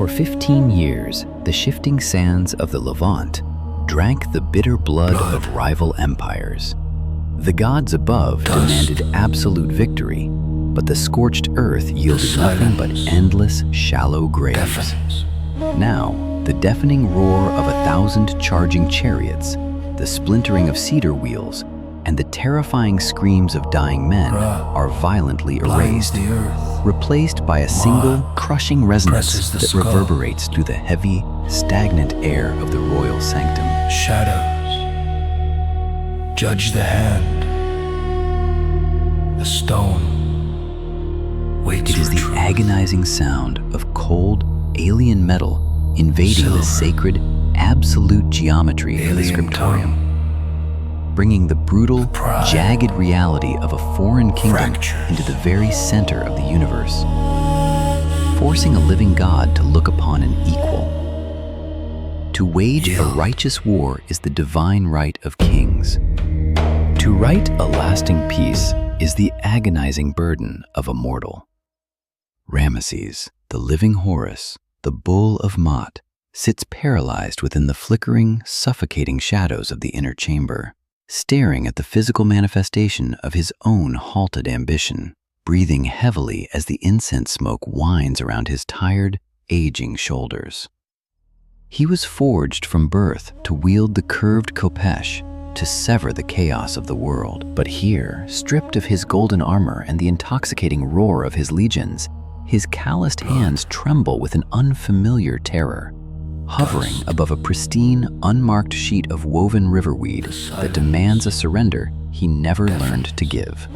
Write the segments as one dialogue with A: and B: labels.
A: For 15 years, the shifting sands of the Levant drank the bitter blood of rival empires. The gods above demanded absolute victory, but the scorched earth yielded nothing but endless, shallow graves. Now, the deafening roar of 1,000 charging chariots, the splintering of cedar wheels, and the terrifying screams of dying men are violently erased, replaced by a single, crushing resonance that reverberates through the heavy, stagnant air of the royal sanctum.
B: Shadows, judge the hand. The stone waits.
A: It is the agonizing sound of cold, alien metal invading the sacred, absolute geometry of the scriptorium, bringing the brutal, jagged reality of a foreign kingdom into the very center of the universe, forcing a living God to look upon an equal. To wage a righteous war is the divine right of kings. To write a lasting peace is the agonizing burden of a mortal. Ramesses, the living Horus, the bull of Mot, sits paralyzed within the flickering, suffocating shadows of the inner chamber, staring at the physical manifestation of his own halted ambition, breathing heavily as the incense smoke winds around his tired, aging shoulders. He was forged from birth to wield the curved khopesh, to sever the chaos of the world. But here, stripped of his golden armor and the intoxicating roar of his legions, his calloused hands tremble with an unfamiliar terror, hovering above a pristine, unmarked sheet of woven riverweed that demands a surrender he never learned to give.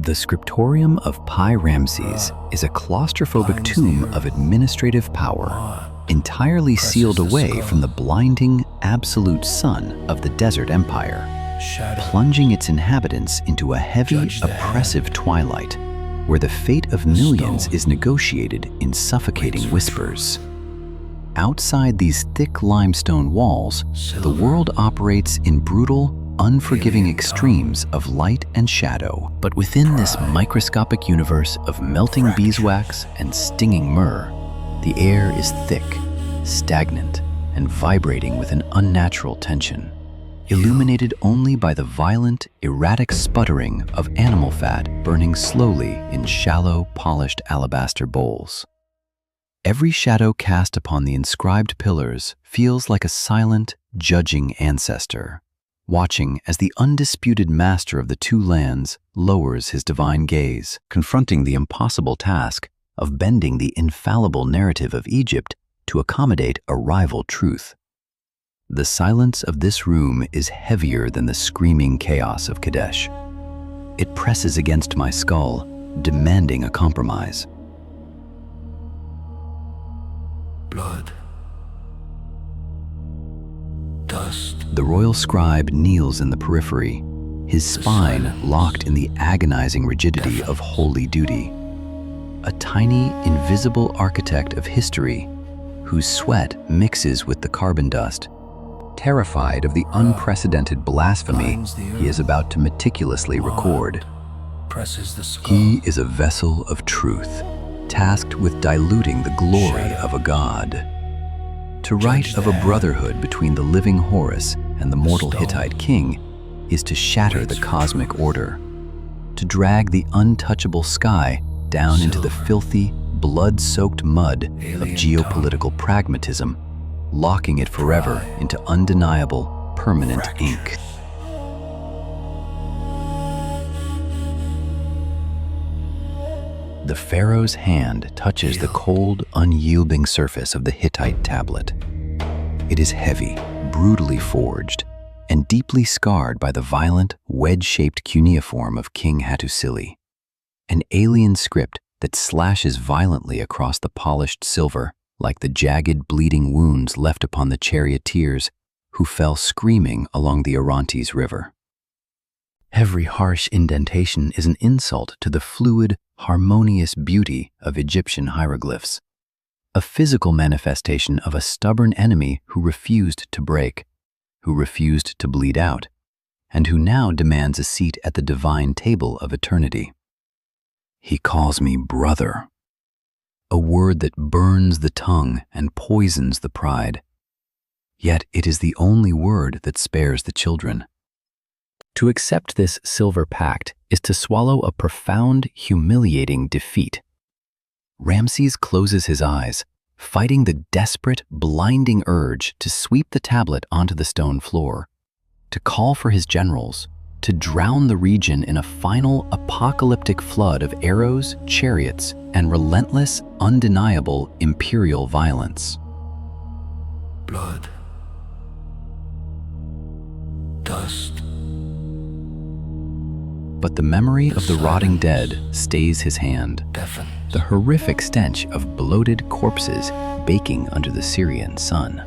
A: The scriptorium of Pi-Ramesses is a claustrophobic tomb of administrative power, entirely sealed away from the blinding, absolute sun of the desert empire, plunging its inhabitants into a heavy, oppressive twilight, where the fate of millions is negotiated in suffocating whispers. Outside these thick limestone walls, the world operates in brutal, unforgiving extremes of light and shadow. But within this microscopic universe of melting beeswax and stinging myrrh, the air is thick, stagnant, and vibrating with an unnatural tension, illuminated only by the violent, erratic sputtering of animal fat burning slowly in shallow, polished alabaster bowls. Every shadow cast upon the inscribed pillars feels like a silent, judging ancestor, watching as the undisputed master of the two lands lowers his divine gaze, confronting the impossible task of bending the infallible narrative of Egypt to accommodate a rival truth. The silence of this room is heavier than the screaming chaos of Kadesh. It presses against my skull, demanding a compromise.
B: Blood. Dust.
A: The royal scribe kneels in the periphery, his spine locked in the agonizing rigidity of holy duty. A tiny, invisible architect of history whose sweat mixes with the carbon dust, terrified of the unprecedented blasphemy he is about to meticulously record. He is a vessel of truth, tasked with diluting the glory of a god. To write of a brotherhood between the living Horus and the mortal Hittite king is to shatter the cosmic order, to drag the untouchable sky down into the filthy, blood-soaked mud of geopolitical pragmatism, locking it forever into undeniable, permanent ink. The pharaoh's hand touches the cold, unyielding surface of the Hittite tablet. It is heavy, brutally forged, and deeply scarred by the violent, wedge-shaped cuneiform of King Hattusili, an alien script that slashes violently across the polished silver like the jagged, bleeding wounds left upon the charioteers who fell screaming along the Orontes River. Every harsh indentation is an insult to the fluid, harmonious beauty of Egyptian hieroglyphs, a physical manifestation of a stubborn enemy who refused to break, who refused to bleed out, and who now demands a seat at the divine table of eternity. He calls me brother, a word that burns the tongue and poisons the pride. Yet it is the only word that spares the children. To accept this silver pact is to swallow a profound, humiliating defeat. Ramesses closes his eyes, fighting the desperate, blinding urge to sweep the tablet onto the stone floor, to call for his generals, to drown the region in a final apocalyptic flood of arrows, chariots, and relentless, undeniable imperial violence.
B: Blood. Dust.
A: But the memory of the rotting dead stays his hand.
B: Deafens.
A: The horrific stench of bloated corpses baking under the Syrian sun.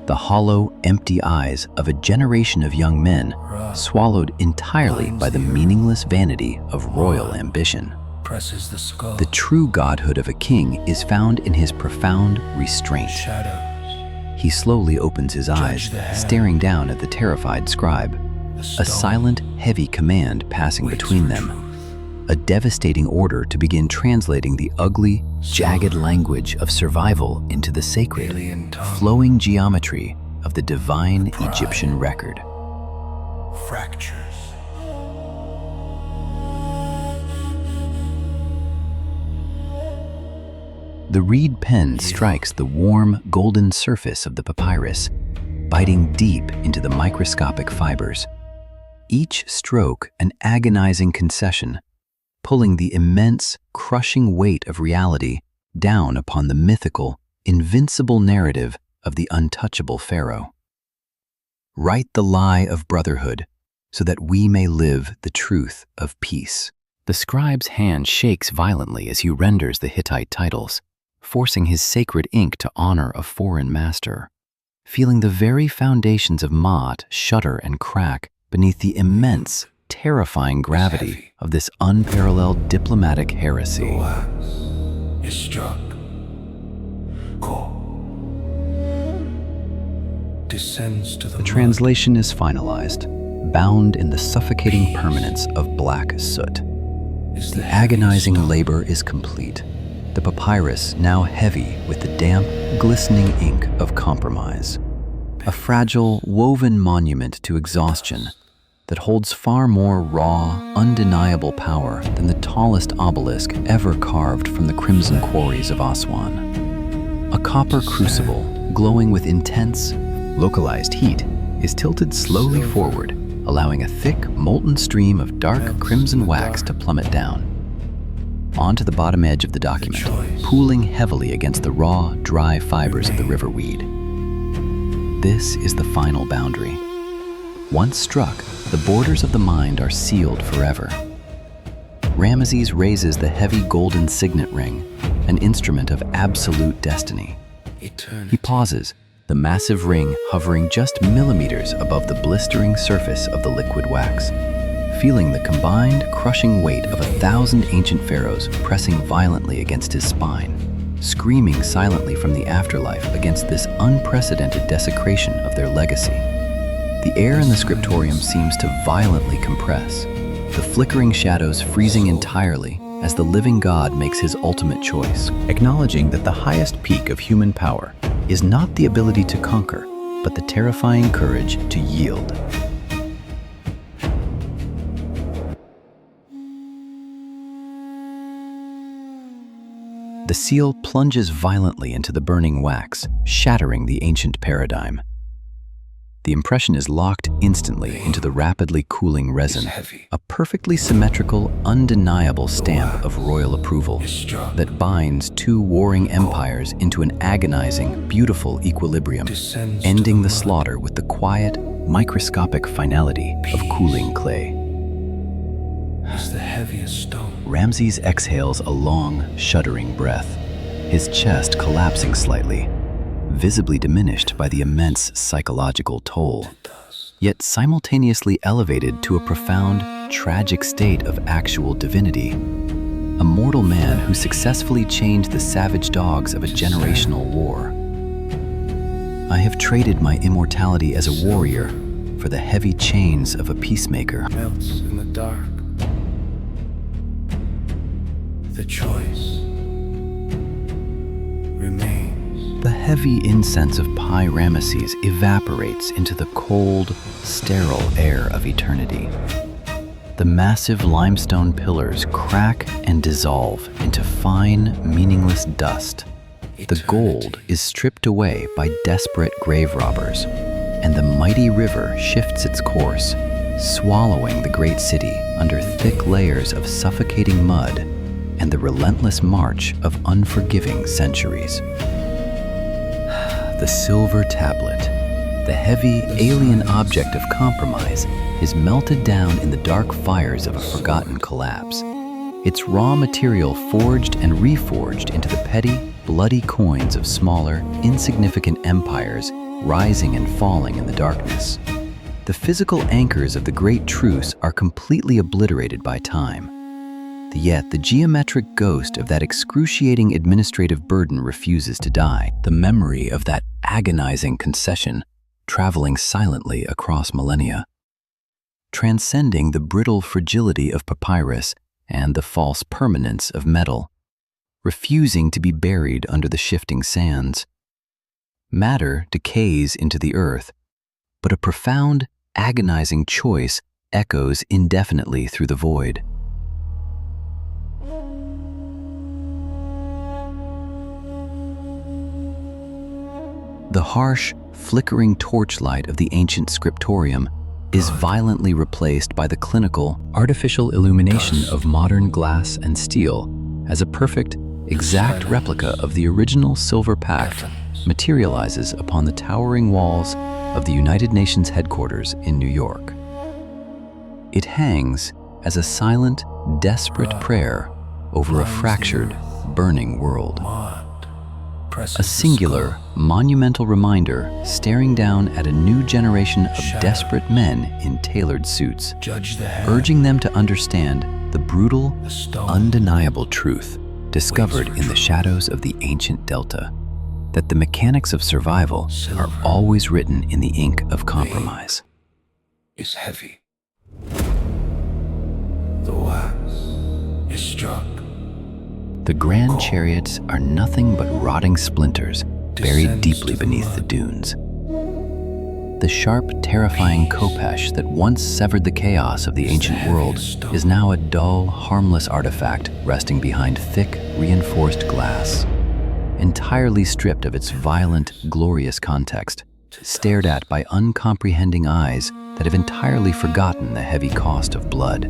A: The hollow, empty eyes of a generation of young men swallowed entirely by the meaningless vanity of royal ambition.
B: Presses the skull.
A: The true godhood of a king is found in his profound restraint.
B: Shadows.
A: He slowly opens his eyes, staring down at the terrified scribe. A silent, heavy command passing between them. A devastating order to begin translating the ugly, jagged language of survival into the sacred, flowing geometry of the divine Egyptian record.
B: Fractures.
A: The reed pen strikes the warm, golden surface of the papyrus, biting deep into the microscopic fibers. Each stroke an agonizing concession, pulling the immense, crushing weight of reality down upon the mythical, invincible narrative of the untouchable pharaoh. Write the lie of brotherhood, so that we may live the truth of peace. The scribe's hand shakes violently as he renders the Hittite titles, forcing his sacred ink to honor a foreign master. Feeling the very foundations of Maat shudder and crack beneath the immense, terrifying gravity of this unparalleled diplomatic heresy.
B: The wax is struck. Go. Descends to the
A: The translation is finalized, bound in the suffocating permanence of black soot. The agonizing labor is complete. The papyrus now heavy with the damp, glistening ink of compromise. A fragile, woven monument to exhaustion that holds far more raw, undeniable power than the tallest obelisk ever carved from the crimson quarries of Aswan. A copper crucible, glowing with intense, localized heat, is tilted slowly forward, allowing a thick, molten stream of dark crimson wax to plummet down onto the bottom edge of the document, pooling heavily against the raw, dry fibers of the river weed. This is the final boundary. Once struck, the borders of the mind are sealed forever. Ramesses raises the heavy golden signet ring, an instrument of absolute destiny. He pauses, the massive ring hovering just millimeters above the blistering surface of the liquid wax, feeling the combined, crushing weight of 1,000 ancient pharaohs pressing violently against his spine, screaming silently from the afterlife against this unprecedented desecration of their legacy. The air in the scriptorium seems to violently compress, the flickering shadows freezing entirely as the living God makes his ultimate choice, acknowledging that the highest peak of human power is not the ability to conquer, but the terrifying courage to yield. The seal plunges violently into the burning wax, shattering the ancient paradigm. The impression is locked instantly into the rapidly cooling resin, a perfectly symmetrical, undeniable stamp of royal approval that binds two warring empires into an agonizing, beautiful equilibrium, ending the slaughter with the quiet, microscopic finality of cooling clay.
B: Is the heaviest stone.
A: Ramesses exhales a long, shuddering breath, his chest collapsing slightly, visibly diminished by the immense psychological toll, yet simultaneously elevated to a profound, tragic state of actual divinity. A mortal man who successfully chained the savage dogs of a generational war. I have traded my immortality as a warrior for for the heavy chains of a peacemaker.
B: Melts in the dark. The choice remains.
A: The heavy incense of Pi-Ramesses evaporates into the cold, sterile air of eternity. The massive limestone pillars crack and dissolve into fine, meaningless dust. The gold is stripped away by desperate grave robbers, and the mighty river shifts its course, swallowing the great city under thick layers of suffocating mud and the relentless march of unforgiving centuries. The silver tablet, the heavy alien object of compromise, is melted down in the dark fires of a forgotten collapse. Its raw material forged and reforged into the petty, bloody coins of smaller, insignificant empires rising and falling in the darkness. The physical anchors of the great truce are completely obliterated by time. Yet the geometric ghost of that excruciating administrative burden refuses to die. The memory of that agonizing concession traveling silently across millennia, transcending the brittle fragility of papyrus and the false permanence of metal, refusing to be buried under the shifting sands. Matter decays into the earth, but a profound, agonizing choice echoes indefinitely through the void. The harsh, flickering torchlight of the ancient scriptorium is violently replaced by the clinical, artificial illumination of modern glass and steel as a perfect, exact replica of the original silver pact materializes upon the towering walls of the United Nations headquarters in New York. It hangs as a silent, desperate prayer over a fractured, burning world. A singular, monumental reminder staring down at a new generation of desperate men in tailored suits, urging them to understand the brutal, undeniable truth discovered in the shadows of the ancient delta, that the mechanics of survival are always written in the ink of compromise.
B: Is heavy. The wax is struck.
A: The grand chariots are nothing but rotting splinters buried deeply beneath the dunes. The sharp, terrifying khopesh that once severed the chaos of the ancient world is now a dull, harmless artifact resting behind thick, reinforced glass, entirely stripped of its violent, glorious context, stared at by uncomprehending eyes that have entirely forgotten the heavy cost of blood.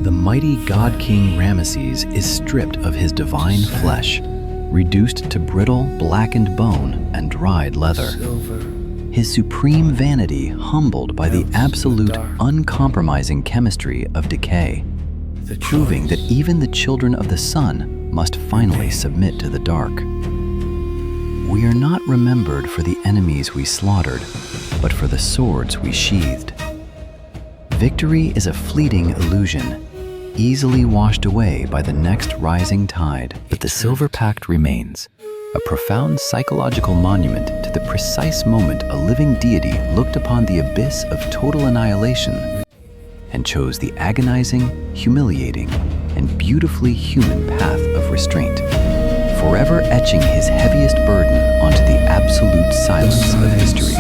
A: The mighty God King Ramesses is stripped of his divine flesh, reduced to brittle, blackened bone and dried leather. His supreme vanity humbled by the absolute, uncompromising chemistry of decay, proving that even the children of the sun must finally submit to the dark. We are not remembered for the enemies we slaughtered, but for the swords we sheathed. Victory is a fleeting illusion, easily washed away by the next rising tide. But the Silver Pact remains, a profound psychological monument to the precise moment a living deity looked upon the abyss of total annihilation and chose the agonizing, humiliating, and beautifully human path of restraint, forever etching his heaviest burden onto the absolute silence of history.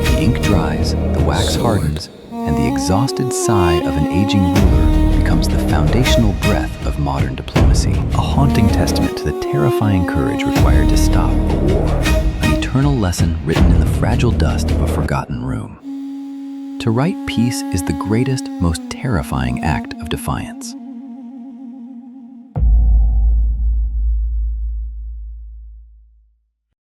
A: The ink dries, the wax hardens, and the exhausted sigh of an aging ruler becomes the foundational breath of modern diplomacy, a haunting testament to the terrifying courage required to stop a war, an eternal lesson written in the fragile dust of a forgotten room. To write peace is the greatest, most terrifying act of defiance.